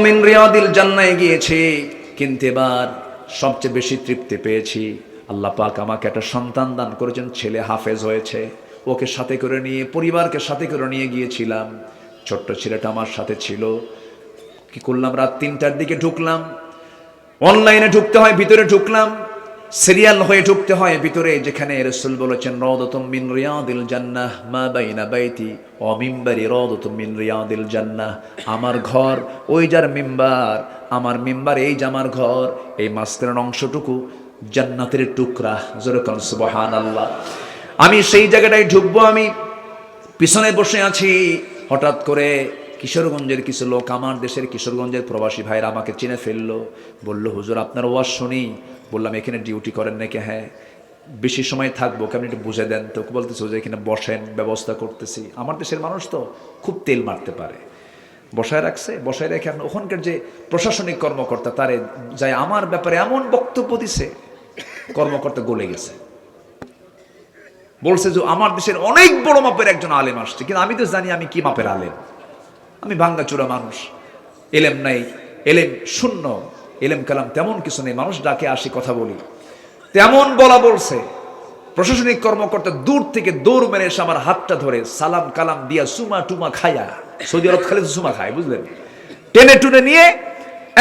মিন রিয়াদিল জান্নাহে গিয়েছি, কিন্তু এবার সবচেয়ে বেশি তৃপ্তি পেয়েছি। আল্লাহ পাক আমাকে একটা সন্তান দান করেছেন, ছেলে হাফেজ হয়েছে। ওকে সাথে করে নিয়ে, পরিবারকে সাথে করে নিয়ে গিয়েছিলাম। ছোট্ট ছেলেটা আমার সাথে ছিল। কি করলাম, রাত ৩টার দিকে ঢুকলাম। অনলাইনে ঢুকতে হয়, ভিতরে ঢুকলাম। সিরিয়াল হয়ে ঢুকতে হয় ভিতরে, যেখানে রাসূল বলেছেন রাউদাতুম মিন রিয়াদিল জান্নাহ মা বাইনা বাইতি ওয়া মিম্বারি রাউদাতুম মিন রিয়াদিল জান্নাহ। আমার ঘর ওই যার মিম্বার, আমার মিম্বার এই যে আমার ঘর, এই মাঝখানের অংশটুকু জান্নাতের টুকরা। জোরে কোন সুবহানাল্লাহ। আমি সেই জায়গাটায় ঢুকবো, আমি পিছনে বসে আছি। হঠাৎ করে কিশোরগঞ্জের কিছু লোক, আমার দেশের কিশোরগঞ্জের প্রবাসী ভাইরা আমাকে চিনে ফেললো। বলল, হুজুর আপনার ওয়াজ শুনি। বললাম, এখানে ডিউটি করেন নাকি? হ্যাঁ। বেশি সময় থাকবো, কেমন একটু বুঝে দেন তো। বলতেছে, হুজুর এখানে বসেন, ব্যবস্থা করতেছি। আমার দেশের মানুষ তো খুব তেল মারতে পারে, বসায় রাখছে। বসায় রেখে আপনার ওখানকার যে প্রশাসনিক কর্মকর্তা, তারে যায় আমার ব্যাপারে এমন বক্তব্য দিছে, কর্মকর্তা গলে গেছে। বলছে যে আমার দেশের অনেক বড় মাপের একজন আলেম আসছে, কিন্তু আমি তো জানি আমি কি মাপের আলেম। আমি ভাঙ্গাচোরা মানুষ, এলেম নাই, এলেম শূন্য, এলেম কালাম তেমন কিছু নেই। মানুষ ডাকে আসি, কথা বলি, তেমন বলা বলছে। প্রশাসনিক কর্মকর্তা দূর থেকে দৌড় মেরে এসে আমার হাতটা ধরে সালাম কালাম দিয়া সুমা টুমা খায়া, সৌদি আরব খালি সুমা খায় বুঝলেন, টেনে টুনে নিয়ে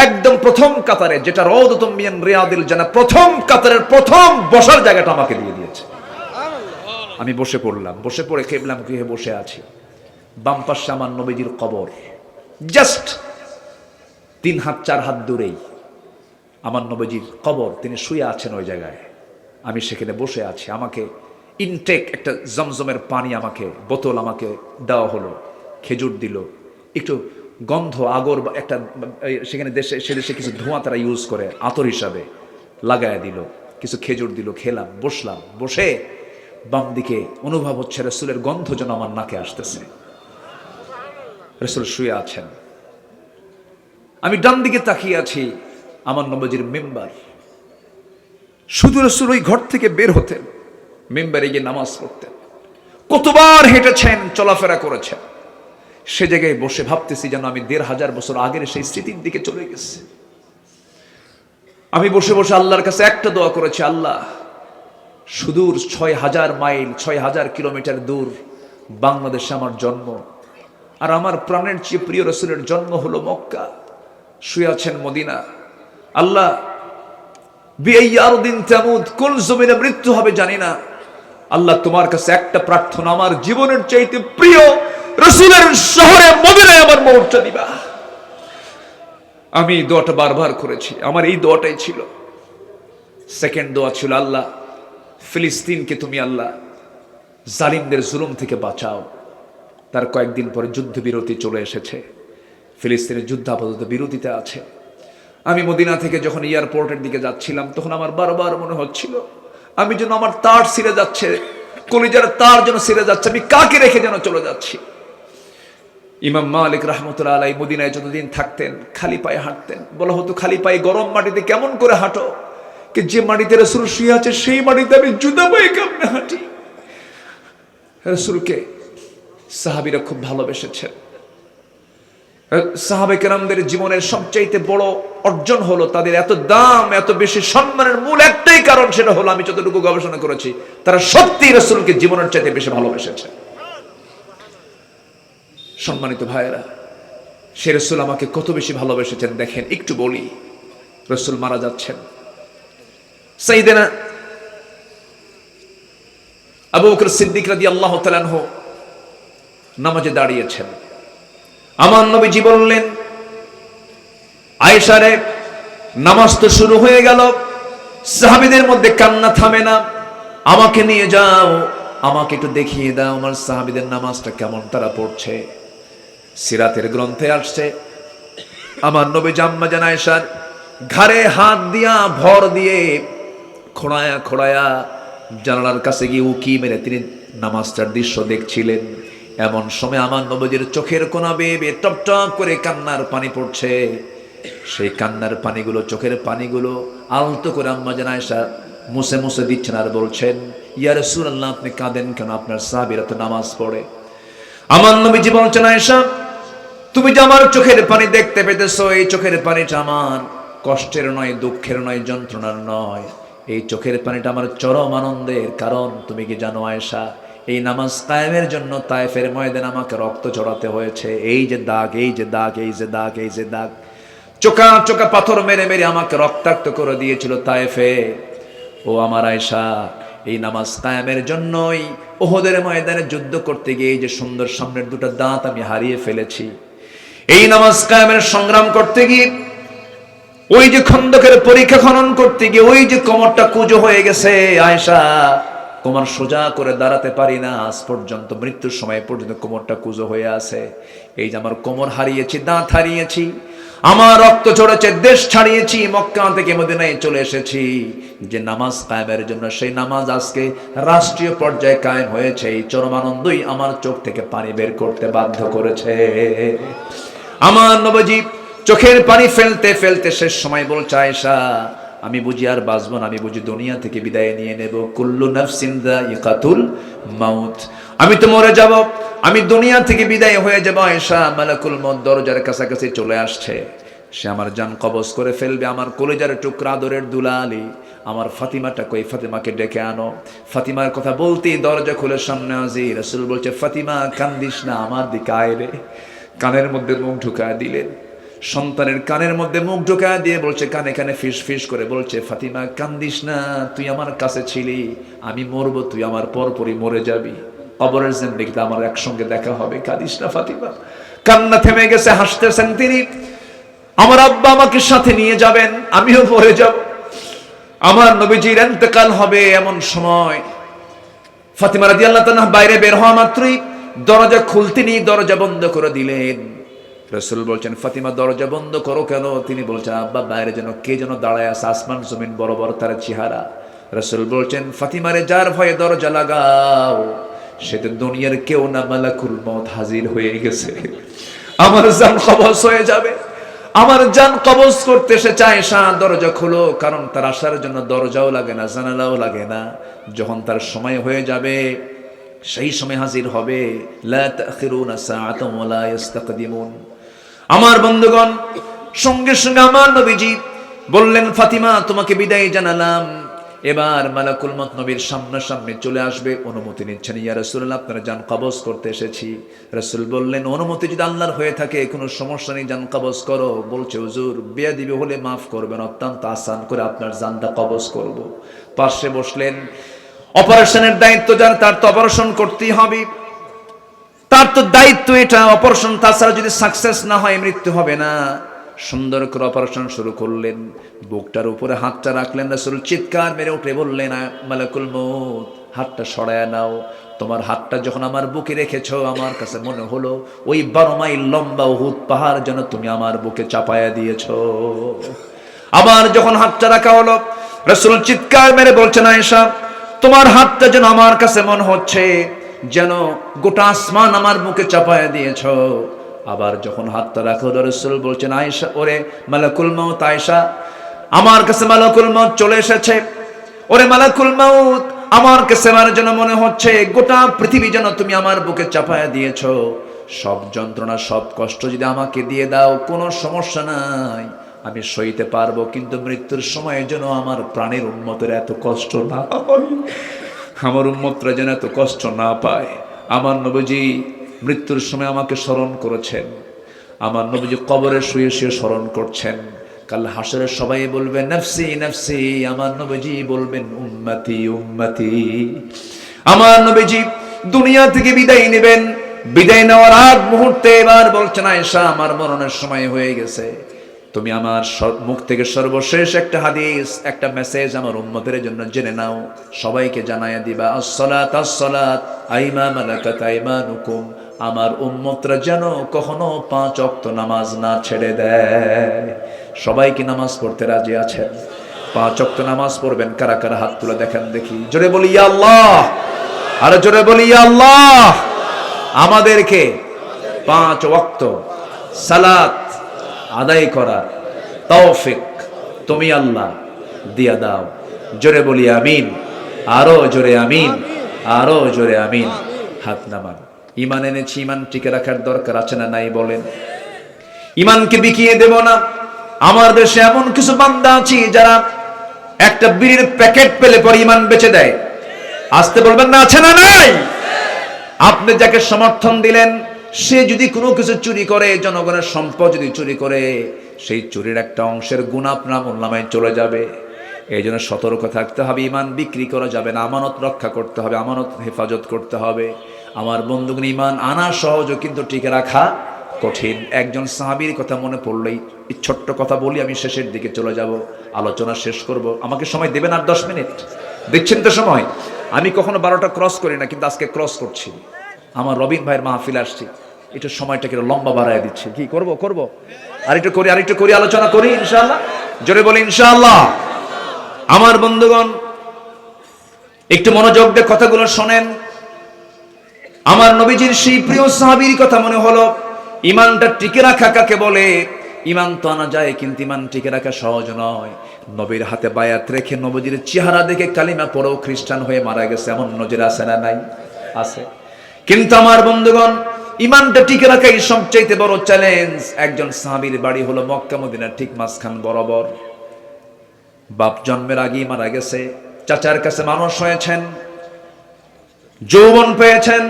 একদম প্রথম কাতারে, যেটা রাউদাতুম মিন রিয়াদিল জান্নাহ, প্রথম কাতারের প্রথম বসার জায়গাটা আমাকে দিয়ে দিয়েছে। আমি বসে পড়লাম। বসে পড়ে কেবলাম গৃহে বসে আছি। বাম পাশে আমার নবীজির কবর, জাস্ট 3 হাত 4 হাত দূরেই আমার নবীজির কবর। তিনি শুয়ে আছেন ওই জায়গায়, আমি সেখানে বসে আছি। আমাকে ইনটেক একটা জমজমের পানি, আমাকে বোতল আমাকে দেওয়া হলো, খেজুর দিল, একটু গন্ধ আগর একটা, সেখানে দেশে সে দেশে কিছু ধোঁয়া তারা ইউজ করে আতর হিসাবে, লাগায় দিল, কিছু খেজুর দিল, খেলাম, বসলাম। বসে বাম দিকে অনুভব হচ্ছে রাসূলের গন্ধ যেন আমার নাকে আসতেছে। রাসূল শুয়ে আছেন, আমি ডান দিকে তাকিয়ে আছি, আমার নবীজির মিম্বার। শুধু রাসূল ওই ঘর থেকে বের হতেন, মিম্বারে গিয়ে নামাজ পড়তেন। কতবার হেঁটেছেন, চলাফেরা করেছেন। সে জায়গায় বসে ভাবতেছি যেন আমি ১৫০০ বছর আগের সেই স্মৃতির দিকে চলে গেছি। আমি বসে বসে আল্লাহর কাছে একটা দোয়া করেছি, আল্লাহ সুদূর ৬০০০ মাইল, ৬০০০ কিলোমিটার দূর বাংলাদেশে আমার জন্ম, আর আমার প্রাণের চেয়ে প্রিয় রাসূলের জন্ম হলো মক্কা, শুয়ে আছেন মদিনা। আল্লাহ বিআইয়ারদিন তামুত, কোন জমিনে মৃত্যু হবে জানি না। আল্লাহ তোমার কাছে একটা প্রার্থনা, আমার জীবনের চাইতে প্রিয় রাসূলের শহরে মদিনায় আমার মরণটা দিবা। আমি দোয়াটা বারবার করেছি, আমার এই দোয়াটাই ছিল। সেকেন্ড দোয়া ছিল, আল্লাহ ফিলিস্তিনকে তুমি আল্লাহ জালিমদের জুলুম থেকে বাঁচাও। তার কয়েকদিন পরে যুদ্ধবিরতি চলে এসেছে, ফিলিস্তিনের যুদ্ধ আপাতত বিরতিতে আছে। আমি মদিনা থেকে যখন এয়ারপোর্টের দিকে যাচ্ছিলাম, তখন আমার বারবার মনে হচ্ছিল আমি যেন, আমার তার ছিঁড়ে যাচ্ছে, কলিজার তার যেন ছিঁড়ে যাচ্ছে, আমি কাকে রেখে যেন চলে যাচ্ছি। ইমাম মালিক রাহমাতুল্লাহ আলাইহি মদিনায় যতদিন থাকতেন খালি পায়ে হাঁটতেন। বলা হতো, খালি পায়ে গরম মাটিতে কেমন করে হাঁটো? কি যে মাটিতে রাসূল শুয়ে আছে সেই মাটিতে আমি জুতা পায়ে কেমনে হাঁটি? রাসূলকে সাহাবীরা খুব ভালোবেসেছেন। সাহাবে কেরামদের জীবনের সবচাইতে বড় অর্জন হলো, তাদের এত দাম, এত বেশি সম্মানের মূল একটাই কারণ, সেটা হলো, আমি যতটুকু গবেষণা করেছি, তারা সত্যি রাসূলকে জীবনের চাইতে বেশি ভালোবেসেছে। সম্মানিত ভাইয়েরা, সে রাসূল আমাকে কত বেশি ভালোবেসেছেন দেখেন, একটু বলি। রাসূল মারা যাচ্ছেন, সাইয়েদনা আবু বকর সিদ্দিক রাদিয়াল্লাহু তাআলা আনহু নামাজে দাঁড়িয়েছেন। আমার নবীজি বললেন, আয়েশা রে, নামাজ তো শুরু হয়ে গেল, সাহাবীদের মধ্যে কান্না থামে না, আমাকে নিয়ে যাও, আমাকে একটু দেখিয়ে দাও আমার সাহাবীদের নামাজটা কেমন তারা পড়ছে। সিরাতের গ্রন্থে আসছে, আমার নবী আম্মা জান আয়েশার ঘাড়ে হাত দিয়া ভর দিয়ে খোঁড়ায়া খোঁড়ায়া জানালার কাছে গিয়ে উকি মেরে তিনি নামাজটার দৃশ্য দেখছিলেন। এমন সময় আমার নবীজির চোখের কোনা বেয়ে বেয়ে টপ টপ করে কান্নার পানি পড়ছে। সেই কান্নার পানিগুলো, চোখের পানিগুলো আলতো করে আম্মা জান আয়েশা মুছে মুছে দিচ্ছেন, আর বলছেন, ইয়া রাসূলুল্লাহ আপনি কাঁদেন কেন? আপনার সাহাবীরা তো নামাজ পড়ে। আমার নবীজি বলছেন, আয়েশা তুমি যে আমার চোখের পানি দেখতে পেতেছো, এই চোখের পানিটা আমার কষ্টের নয়, দুঃখের নয়, যন্ত্রণার নয়, এই চোখের পানিটা আমার চরম আনন্দের। কারণ তুমি কি জানো আয়েশা, এই নামাজ কায়েমের জন্য তায়েফের ময়দানে আমাকে রক্ত ঝরাতে হয়েছে। এই যে দাগ, এই যে দাগ, এই যে দাগ, এই যে দাগ, চোখা চোখা পাথর মেরে মেরে আমাকে রক্তাক্ত করে দিয়েছিল তায়েফে। ও আমার আয়েশা, এই নামাজ কায়েমের জন্যই ওহদের ময়দানে যুদ্ধ করতে গিয়ে এই যে সুন্দর সামনের দুটো দাঁত আমি হারিয়ে ফেলেছি। এই নামাজ কায়েমের সংগ্রাম করতে গিয়ে, ওই যে খন্দকের পরীক্ষা খনন করতে গিয়ে ওই যে কোমরটা কুঁজো হয়ে গেছে আয়েশা, কোমর সোজা করে দাঁড়াতে পারি না আজ পর্যন্ত, মৃত্যুর সময় পর্যন্ত কোমরটা কুঁজো হয়ে আছে। এই যে আমার কোমর হারিয়েছি, দাঁত হারিয়েছি, আমার রক্ত ঝরেছে, দেশ ছাড়িয়েছি, মক্কা থেকে মদিনায় চলে এসেছি যে নামাজ কায়েমের জন্য, সেই নামাজ আজকে রাষ্ট্রীয় পর্যায়ে কায়েম হয়েছে। এই চরম আনন্দই আমার চোখ থেকে পানি বের করতে বাধ্য করেছে। আমার নবীজি চোখের পানি ফেলতে ফেলতে শেষ সময় বলছে, আয়েশা আমি বুঝি আর বাঁচব না, আমি বুঝি দুনিয়া থেকে বিদায় নিয়ে নেব। কুল্লু নাফসিন যায়িকাতুল মাউত, আমি তো মরে যাব, আমি দুনিয়া থেকে বিদায় হয়ে যাব। আয়েশা, মালাকুল মউত দরজার কাছাকাছি চলে আসছে, সে আমার জান কবজ করে ফেলবে। আমার কলিজার টুকরা, আদরের দুলালি আমার ফাতিমাটা কই, ফাতিমাকে ডেকে আনো। ফাতিমার কথা বলতেই দরজা খুলে সামনে হাজির। রাসূল বলছে, ফাতিমা কান্দিস না, আমার দিকে আয় রে। কানের মধ্যে মুখ ঢুকায় দিলেন, সন্তানের কানের মধ্যে মুখ ঢুকায় দিয়ে বলছে, কানে কানে ফিস ফিস করে বলছে, ফাতিমা কান্দিস না, তুই আমার কাছে ছিলি, আমি মরবো, তুই আমার পরপরই মরে যাবি, কবরের জিন্দেগিতে আমার একসঙ্গে দেখা হবে, কাঁদিস না ফাতিমা। কান্না থেমে গেছে, হাসতেছেন তিনি। আমার আব্বা আমাকে সাথে নিয়ে যাবেন, আমিও মরে যাব, আমার নবীজির ইন্তেকাল হবে। এমন সময় ফাতিমা রাদিয়াল্লাহু তাআলা বাইরে বের হওয়া মাত্রই দরজা খুলতেনি দরজা বন্ধ করে দিলেন। রাসূল বলছেন, ফাতিমা দরজা বন্ধ করো কেন? তিনি বলছেন, আব্বা বাইরে যেন কে যেন দাঁড়ায় আছে, আসমান জমিন বরাবর তার চেহারা। রাসূল বলছেন, ফাতিমারে যার ভয়ে দরজা লাগাও, সেটা দুনিয়ার কেউ না, মালাকুল মউত হাজির হয়ে গেছে, আমার জান কবজ হয়ে যাবে, আমার জান কবজ করতে সে চায়। দরজা খুলো, কারণ তার আসার জন্য দরজাও লাগে না, জানালাও লাগে না। যখন তার সময় হয়ে যাবে সেই সময় হাজির হবে। লা তাখিরুনা সাআতান ওয়া লা ইস্তাকদিমুন। আমার বন্ধুগণ, সঙ্গে সঙ্গে আমার নবীজি বললেন, ফাতিমা তোমাকে বিদায় জানালাম, এবার মালাকুল মউত নবীর সামনাসামনি চলে আসবে। অনুমতি নিচ্ছেন, ইয়া রাসূলুল্লাহ আপনার জান কবজ করতে এসেছি। রাসূল বললেন, অনুমতি যদি আল্লাহর হয়ে থাকে কোনো সমস্যা নেই, জান কবজ করো। বলছে, হুজুর বেয়াদবি হলে মাফ করবেন, অত্যন্ত আসান করে আপনার জানটা কবজ করব। পাশে বসলেন, অপারেশনের দায়িত্ব যার, তার তো অপারেশন করতেই হবে, তার তো দায়িত্ব এটা অপারেশন, তাছাড়া যদি সাকসেস না হয় মৃত্যু হবে না। সুন্দর করে অপারেশন শুরু করলেন, বুকটার উপরে হাতটা রাখলেন। রাসূল চিৎকার মেরে উঠে বললেন, মালাকুল মউত হাতটা সরায় নাও। তোমার হাতটা যখন আমার বুকে রেখেছো, আমার কাছে মনে হলো ওই 12 মাইল লম্বা উহুদ পাহাড় যেন তুমি আমার বুকে চাপায়া দিয়েছো। আবার যখন হাতটা রাখা হলো, রাসূল চিৎকার মেরে বলছেন, আয়েশা তোমার হাতটা যেন আমার কাছে মনে হচ্ছে যেন গোটা আসমান আমার বুকে চাপায়া দিয়েছো। আবার যখন হাতটা রাখা হলো, রাসূল বলছেন, আয়েশা ওরে মালাকুল মউত, আয়েশা আমার কাছে মালাকুল মউত চলে এসেছে। ওরে মালাকুল মউত, আমার কাছে আমার যেন মনে হচ্ছে গোটা পৃথিবী যেন তুমি আমার বুকে চাপায়া দিয়েছো। সব যন্ত্রণা, সব কষ্ট যদি আমাকে দিয়ে দাও, কোনো সমস্যা নাই, আমি সইতে পারবো, কিন্তু মৃত্যুর সময় যেন আমার প্রাণের উম্মতের এত কষ্ট না হয়, আমার উম্মতরা যেন এত কষ্ট না পায়। আমার নবীজি মৃত্যুর সময় আমাকে স্মরণ করেছেন, আমার নবীজি কবরে শুয়ে শুয়ে স্মরণ করছেন। কাল হাসরে সবাই বলবে নফসি নফসি, আমার নবীজি বলবেন উম্মতি উম্মতি। আমার নবীজি দুনিয়া থেকে বিদায় নেবেন, বিদায় নেওয়ার আগ মুহূর্তে এবার বলছেন, আয়েশা আমার মরণের সময় হয়ে গেছে, তুমি আমার মুখ থেকে সর্বশেষ একটা হাদিস, একটা মেসেজ আমার উম্মতের জন্য জেনে নাও, সবাইকে জানায়া দিবা, আসসালাত আসসালাত আইমা মালাকাত আইমানুকুম। আমার উম্মতরা যেন কখনো 5 ওয়াক্ত নামাজ না ছেড়ে দেয়। সবাই কি নামাজ পড়তে রাজি আছেন? 5 ওয়াক্ত নামাজ পড়বেন কারা কারা? হাত তুলে দেখেন দেখি, জোরে বলি ইয়া আল্লাহ, আরে জোরে বলি ইয়া আল্লাহ। আমাদেরকে 5 ওয়াক্ত সালাত আদায় করার তৌফিক তুমি আল্লাহ দিয়া দাও। জোরে বলি আমিন, আরো জোরে আমিন, আরো জোরে আমিন। হাত নামান। ঈমান এনেছি, ঈমান টিকে রাখার দরকার আছে না নাই বলেন? ইমানকে বিকিয়ে দেব না। আমার দেশে এমন কিছু বান্দা আছে যারা একটা বিড়ির প্যাকেট পেলে পরে ইমান বেচে দেয়। আসতে বলবেন না, আছে না নাই? আপনি যাকে সমর্থন দিলেন, সে যদি কোনো কিছু চুরি করে, জনগণের সম্পদ যদি চুরি করে, সেই চুরির একটা অংশের গুণ আপনার আমলনামায় চলে যাবে। এই জন্য সতর্ক থাকতে হবে। ইমান বিক্রি করা যাবে না, আমানত রক্ষা করতে হবে, আমানত হেফাজত করতে হবে। আমার বন্ধুগণ, ইমান আনা সহজ কিন্তু টিকে রাখা কঠিন। একজন সাহাবীর কথা মনে পড়লেই এই ছোট্ট কথা বলি, আমি শেষের দিকে চলে যাব, আলোচনা শেষ করব। আমাকে সময় দেবেন আর 10 মিনিট? দিচ্ছেন তো সময়? আমি কখনো 12টা ক্রস করি না, কিন্তু আজকে ক্রস করছি। আমার রবিন ভাইয়ের মাহফিল আসছি, একটু সময়টাকে লম্বা বাড়ায় দিচ্ছি। কি করব? আরেকটু করি, আলোচনা করি ইনশাআল্লাহ। জোরে বলি ইনশাআল্লাহ। আমার বন্ধুগণ, একটু মনোযোগ দিয়ে কথাগুলো শোনেন। আমার নবীজির সেই প্রিয় সাহাবীর কথা মনে হলো। ইমানটা টিকে রাখা কাকে বলে? ইমান তো আনা যায়, কিন্তু ইমান টিকে রাখা সহজ নয়। নবীর হাতে বায়াত রেখে নবীজির চেহারা দেখে কালিমা পড়েও খ্রিস্টান হয়ে মারা গেছে, এমন নজির আছে না নাই? আছে। কিন্তু আমার বন্ধুগণ, ইমানটা টিকে রাখাই সবচাইতে বড় চ্যালেঞ্জ। একজন সাহাবীর বাড়ি হলো মক্কা মদিনার ঠিক মাঝখান বরাবর। বাপ জন্মের আগেই মারা গেছে, চাচার কাছে মানুষ হয়েছেন, যৌবন পেয়েছেন,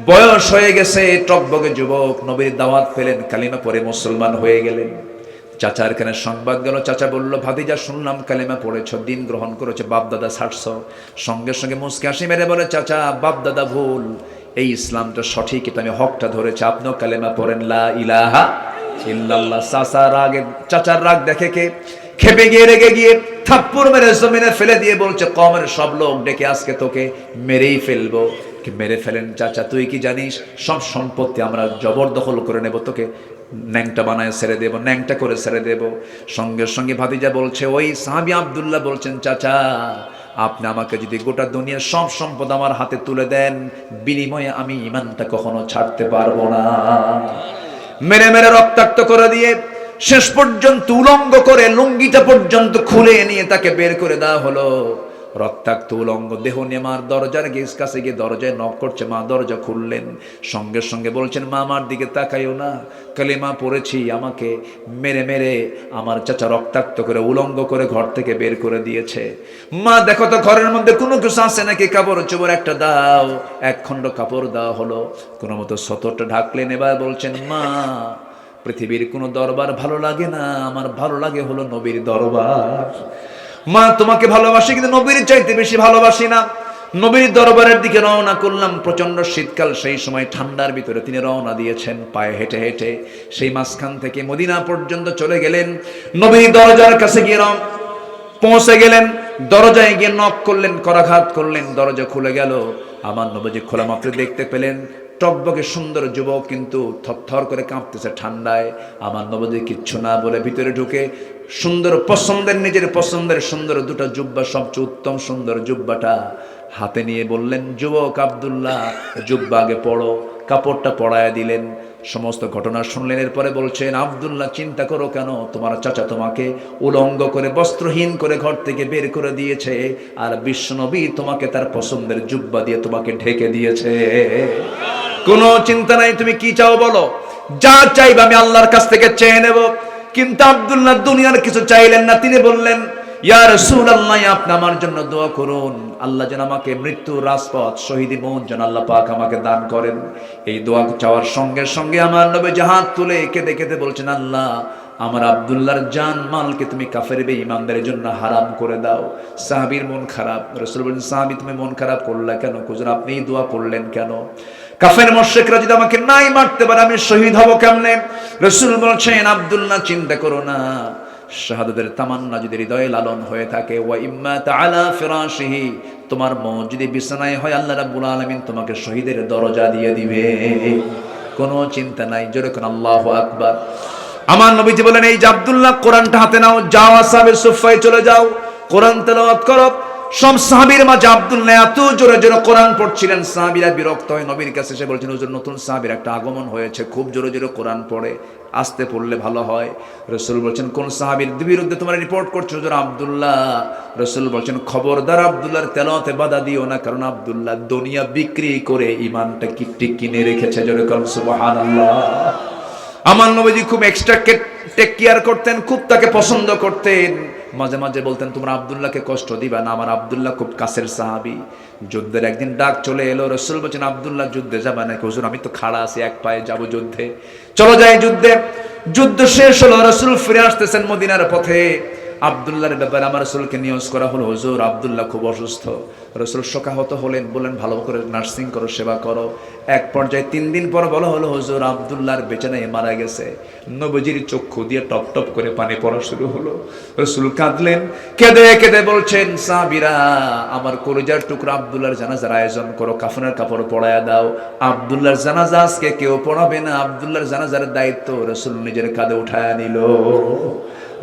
বয়স হয়ে গেছে, টকবগে যুবক। নবীর দাওয়াত পেলেন, কালিমা পড়ে মুসলমান হয়ে গেলেন। চাচার কানে সংবাদ গেল। চাচা বলল, ভাতিজা শুনলাম কালিমা পড়েছ, দিন গ্রহণ করেছে, বাপ দাদা ছাড়ছ। সঙ্গে সঙ্গে মুচকি হাসি মেরে বলে, চাচা বাপ দাদা ভুল, এই ইসলামটা সঠিক, এটা আমি হকটা ধরেছি, আপনিও কালিমা পড়েন লা ইলাহা ইল্লাল্লাহ। চাচার রাগ দেখে কে খেপে গিয়ে রেগে গিয়ে থাপ্পড় মেরে জমিনে ফেলে দিয়ে বলছে, কওমের সব লোক ডেকে আজকে তোকে মেরেই ফেলবো। মেরে ফেলেন। চাচা তুই কি জানিস, সব সম্পত্তি আমরা জবরদখল করে নেব, তোকে ন্যাংটা বানায় ছেড়ে দেব, ন্যাংটা করে ছেড়ে দেব। সঙ্গে সঙ্গে ভাতিজা বলছে, ওই সাহাবী আব্দুল্লাহ বলছেন, চাচা আপনি আমাকে যদি গোটা দুনিয়ার সব সম্পদ আমার হাতে তুলে দেন, বিনিময়ে আমি ইমানটা কখনো ছাড়তে পারবো না। মেরে মেরে রক্তাক্ত করে দিয়ে শেষ পর্যন্ত উলঙ্গ করে লুঙ্গিটা পর্যন্ত খুলে নিয়ে তাকে বের করে দেওয়া হলো। রক্তাক্ত উলঙ্গ দেহ নিয়ে মার দরজার কাছে গিয়ে দরজায় নক করছে। মা দরজা খুললেন, সঙ্গে সঙ্গে বলছেন, মা আমার দিকে তাকাইও না, কালিমা পড়েছি, আমাকে মেরে মেরে আমার চাচা রক্তাক্ত করে উলঙ্গ করে ঘর থেকে বের করে দিয়েছে। মা দেখো তো ঘরের মধ্যে কোনো কিছু আছে নাকি, কাপড় চোপড় একটা দাও। এক খণ্ড কাপড় দেওয়া হলো, কোনো মতো সতরটা ঢাকলেন। এবার বলছেন, মা পৃথিবীর কোনো দরবার ভালো লাগে না, আমার ভালো লাগে হলো নবীর দরবার। মা তোমাকে ভালোবাসি, কিন্তু নবীর চাইতে বেশি ভালোবাসি না। নবীর দরবারের দিকে রওনা করলাম। প্রচন্ড শীতকাল, সেই সময় ঠান্ডার ভিতরে তিনি রওনা দিয়েছেন পায়ে হেঁটে হেঁটে। সেই মাঝখান থেকে মদিনা পর্যন্ত চলে গেলেন। নবীর দরজার কাছে গিয়ে পৌঁছে গেলেন। দরজায় গিয়ে নক করলেন, করাঘাত করলেন, দরজা খুলে গেল। আমার নবীজি খোলা মাত্র দেখতে পেলেন টকবকে সুন্দর যুবক, কিন্তু থরথর করে কাঁপতেছে ঠান্ডায়। আমার নবীজি কিচ্ছু না বলে ভিতরে ঢুকে সুন্দর পছন্দের, নিজের পছন্দের সুন্দর দুটো জুব্বা, সবচেয়ে উত্তম সুন্দর জুব্বাটা হাতে নিয়ে বললেন, যুবক আব্দুল্লাহ জুব্বা আগে পড়ো। কাপড়টা পরায় দিলেন। সমস্ত ঘটনা শুনলেন। এরপরে বলছেন, আব্দুল্লাহ চিন্তা করো কেন, তোমার চাচা তোমাকে উলঙ্গ করে বস্ত্রহীন করে ঘর থেকে বের করে দিয়েছে, আর বিশ্বনবী তোমাকে তার পছন্দের জুব্বা দিয়ে তোমাকে ঢেকে দিয়েছে। কোনো চিন্তা নাই, তুমি কি চাও বলো, যা চাইবে আমি আল্লাহর কাছ থেকে চেয়ে নেব। কিন্তু আব্দুল্লাহ দুনিয়ার কিছু চাইলেন না। তিনি বললেন, ইয়া রাসূলুল্লাহ আপনি আমার জন্য দোয়া করুন, আল্লাহ যেন আমাকে মৃত্যুর রাজপথ শহীদি মৌত যেন আল্লাহ পাক আমাকে দান করেন। এই দোয়া চাওয়ার সঙ্গে সঙ্গে আমার নবী হাত তুলে কেঁদে কেঁদে বলছেন, আল্লাহ আমার আব্দুল্লাহর জান মালকে তুমি কাফের বেঈমানদের জন্য হারাম করে দাও। সাহাবীর মন খারাপ। রাসূল বলেন, সাহাবী তুমি মন খারাপ করলে কেন? হুজুর আপনি এই দোয়া করলেন কেন? কাফের মুশরিকরা যদি আমাকে নাই মারতে পারে, আমি শহীদ হব কেমনে? রাসূল বলছেন, আব্দুল্লাহ চিন্তা করো না, শাহাদাতের তামান্না যদি হৃদয়ে লালন হয়ে থাকে, ওয়া ইম্মা তাআলা ফিরাশিহি, তোমার মন যদি বিছানায় হয়, আল্লাহ রাব্বুল আলামিন তোমাকে শহীদের দরজা দিয়ে দিবে। কোনো চিন্তা নাই। জোরে কোন আল্লাহু আকবার। আমার নবীজি বলেন, এই যে আব্দুল্লাহ কোরআনটা হাতে নাও, যাও আসহাবের সুফায় চলে যাও, কোরআন তেলাওয়াত করো। সব সাহাবীর মাঝে আব্দুল্লাহ এত জোরে জোরে কোরআন পড়ছিলেন, সাহাবীরা বিরক্ত হয়ে নবীর কাছে এসে বলছেন, হুজুর নতুন সাহাবীর একটা আগমন হয়েছে, খুব জোরে জোরে কোরআন পড়ে, আস্তে পড়লে ভালো হয়। রাসূল বলছেন, কোন সাহাবীর বিরুদ্ধে তোমরা রিপোর্ট করছো? হুজুর আব্দুল্লাহ। রাসূল বলছেন, খবরদার আব্দুল্লাহর তেলাওয়াতে বাধা দিও না, কারণ আব্দুল্লাহ দুনিয়া বিক্রি করে ইমানটা টিকিয়ে রেখেছে। জোরে বলুন সুবহানাল্লাহ। আমার নবীজি খুব এক্সট্রা টেক কেয়ার করতেন, খুব তাকে পছন্দ করতেন। মাঝে মাঝে বলতেন তোমরা আব্দুল্লাহকে কষ্ট দিবা না, আমার আব্দুল্লাহ খুব কাছের সাহাবী। যুদ্ধের একদিন ডাক চলে এলো, রাসূল বলেন আব্দুল্লাহ যুদ্ধে যাবে নাকি? হুজুর আমি তো খাড়া আছি, এক পায়ে যাব যুদ্ধে। চলো যাই যুদ্ধে। যুদ্ধ শেষ হলো, রাসূল ফিরে আসতেছেন মদিনার পথে। আব্দুল্লাহর ব্যাপারে আমার রাসূলকে নিয়োগ করা হলো, হুজুর আব্দুল্লাহ খুব অসুস্থ। রাসূল শোকাহত হলেন, বলেন ভালো করে নার্সিং করো, সেবা করো। এক পর্যায়ে 3 দিন পর বলা হলো হুজুর আব্দুল্লাহর বেচানায় মারা গেছে। নবীজির চক্ষু দিয়ে টপ টপ করে পানি পড়া শুরু হলো। রাসূল কাঁদলেন, কেঁদে কেঁদে বলছেন সাহাবীরা আমার কলিজার টুকরা আব্দুল্লাহর জানাজার আয়োজন করো, কাফনের কাপড় পরায়া দাও। আব্দুল্লাহর জানাজা আজকে কেউ পড়াবে না, আব্দুল্লাহর জানাজার দায়িত্ব রাসূল নিজের কাঁধে উঠায়া নিল।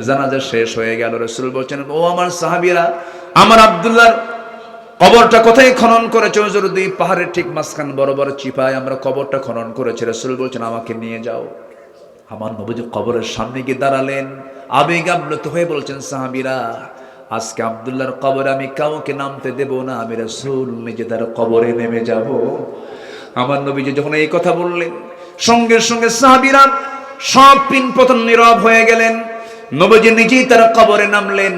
জানাজা শেষ হয়ে গেল। রাসূল বলছেন ও আমার সাহাবীরা, আমার আব্দুল্লাহর কবরটা কোথায় খনন করেছে? হুজুর দুই পাহাড়ের ঠিক মাঝখান বড় বড় চিপায় আমরা কবরটা খনন করেছি। রাসূল বলছেন আমাকে নিয়ে যাও। আমার নবীজি কবরের সামনে গিয়ে দাঁড়ালেন, আবেগ আপ্লুত হয়ে বলছেন সাহাবীরা আজকে আব্দুল্লাহর কবরে আমি কাউকে নামতে দেব না, আমি রাসূল নিজে তার কবরে নেমে যাব। আমার নবীজি যখন এই কথা বললেন, সঙ্গে সঙ্গে সাহাবীরা সব পিনপতন নীরব হয়ে গেলেন। নবীজি নিজেই তার কবরে নামলেন,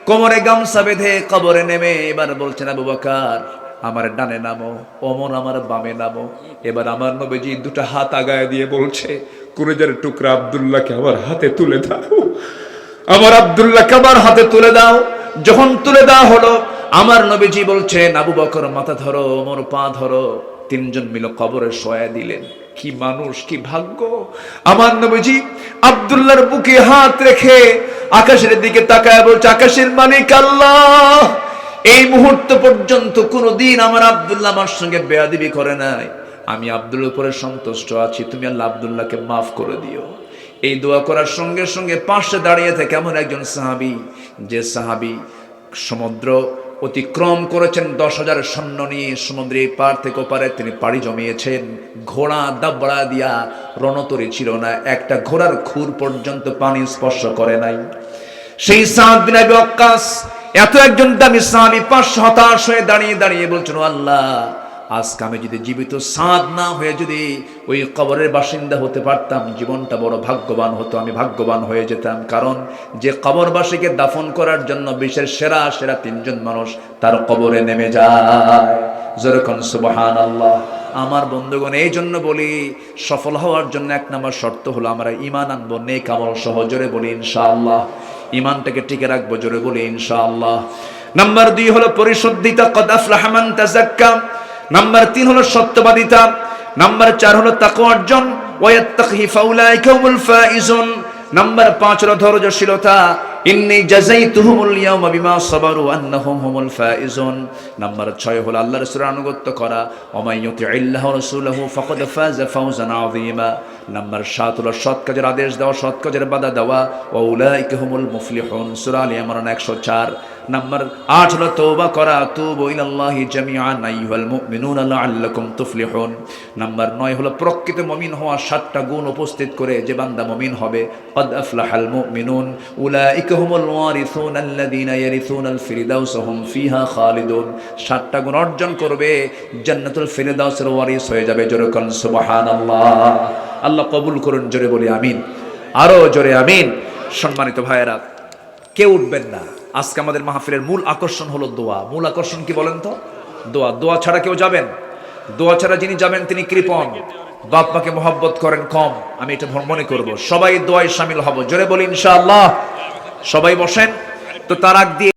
কোমরে গামছা বেঁধে কবরে নেমে এবার বলছেন আবু বকর আমার ডানে নামো, ওমর আমার বামে নামো। এবার আমার নবীজি দুটো হাত আগায় দিয়ে বলছে কলিজার টুকরা আব্দুল্লাহকে আমার হাতে তুলে দাও, আমার আব্দুল্লাহকে আমার হাতে তুলে দাও। যখন তুলে দেওয়া হলো, আমার নবীজি বলছেন আবু বকর মাথা ধরো, ওমর পা ধরো। 3 জন মিলে কবরে শোয়া দিলেন। কি মানুষ, কি ভাগ্য! আমার নবীজি আব্দুল্লাহর বুকে হাত রেখে আকাশের দিকে তাকায় বলছে আকাশের মালিক আল্লাহ, এই মুহূর্ত পর্যন্ত কোনদিন আমার আব্দুল্লাহ আমার সঙ্গে বেয়াদবি করে নাই, আমি আব্দুল্লাহর উপরে সন্তুষ্ট আছি, তুমি আল্লাহ আব্দুল্লাহকে মাফ করে দিও। এই দোয়া করার সঙ্গে সঙ্গে পাশে দাঁড়িয়ে থেকে এমন একজন সাহাবী, যে সাহাবী সমুদ্র অতিক্রম করেছেন 10,000 সৈন্য নিয়ে, সমুদ্রের পার থেকে ওপারে তিনি পাড়ি জমিয়েছেন। ঘোড়া দাবড়া দিয়া রণতরী ছিল না, একটা ঘোড়ার খুর পর্যন্ত পানি স্পর্শ করে নাই। সেই সাদ বিন আবি ওয়াক্কাস এত একজন দামি সাহাবী পাশে হতাশ হয়ে দাঁড়িয়ে দাঁড়িয়ে বলছেন আল্লাহ আজকে আমি যদি জীবিত সাদ না হয়ে যদি ওই কবরের বাসিন্দা হতে পারতাম, জীবনটা বড় ভাগ্যবান হতো, আমি ভাগ্যবান হয়ে যেতাম। কারণ যে কবরবাসীকে দাফন করার জন্য বিশ্বের সেরা সেরা 3 জন মানুষ তার কবরে নেমে যায়। যেরকম সুবহানাল্লাহ। আমার বন্ধুগণ, এই জন্য বলি সফল হওয়ার জন্য 1 নম্বর শর্ত হলো আমরা ঈমান আনবো, নেক আমল সহ। জোরে বলি ইনশাআল্লাহ। ঈমানটাকে টিকে রাখবো, জোরে বলি ইনশাআল্লাহ। নাম্বার 2 হলো পরিশুদ্ধিতা, কদ আফলাহা মান তাযাক্কা। নাম্বার 3 হলো সত্যবাদিতা। নাম্বার 4 হলো তাকওয়া অর্জন, ওয়ায়াত্তাকি ফাউলাইকা হুমুল ফাইজুন। নাম্বার 5 হলো ধৈর্যশীলতা, ইন্নী জাযাইতুহুমুল ইয়াওমা বিমা সাবারু আন্নাহুম হুমুল ফাইজুন। নাম্বার 6 হলো আল্লাহর রাসূলের আনুগত্য করা, ওমাই ইউতিইল্লাহু ওয়া রাসূলাহু ফাকাদ ফাযা ফাওজান আযীমা। নাম্বার 7 হলো সৎ কাজের আদেশ দেওয়া, সৎ কাজের বাধা দেওয়া, ওয়া উলাইকা হুমুল মুফলিহুন, সূরা আলে ইমরান 104। নাম্বার 8 হলো তওবা করা, তুবু ইলাল্লাহি জামিআন আইয়ুহাল মুমিনুনা লাআল্লাকুম তুফলিহুন। নাম্বার 9 হলো প্রকৃত মুমিন হওয়া, 7টা গুণ উপস্থিত করে যে বান্দা মুমিন হবে, কদ আফলাহাল মুমিনুন উলাইকা হুমুল ওয়ারিসুনা আল্লাযীনা ইয়ারিসুনাল ফিরদাউস হুম ফিহা খালিদুন। 7টা গুণ অর্জন করবে, জান্নাতুল ফিরদাউসের ওয়ারিস হয়ে যাবে। জোরে বলুন সুবহানাল্লাহ। আল্লাহ কবুল করুন, জোরে বলি আমিন, আরো জোরে আমিন। সম্মানিত ভাইয়েরা, কেউ উঠবেন না। আজকে আমাদের মাহফিলের মূল আকর্ষণ হলো দোয়া। মূল আকর্ষণ কি বলেন তো? দোয়া। দোয়া ছাড়া কেউ যাবেন? দোয়া ছাড়া যিনি যাবেন তিনি কৃপণ, বাপ মাকে মহব্বত করেন কম। আমি এটা মনে করব, সবাই দোয়ায় শামিল হব। জোরে বলি ইনশাআল্লাহ। সবাই বসেন তো, তার আগ দিয়ে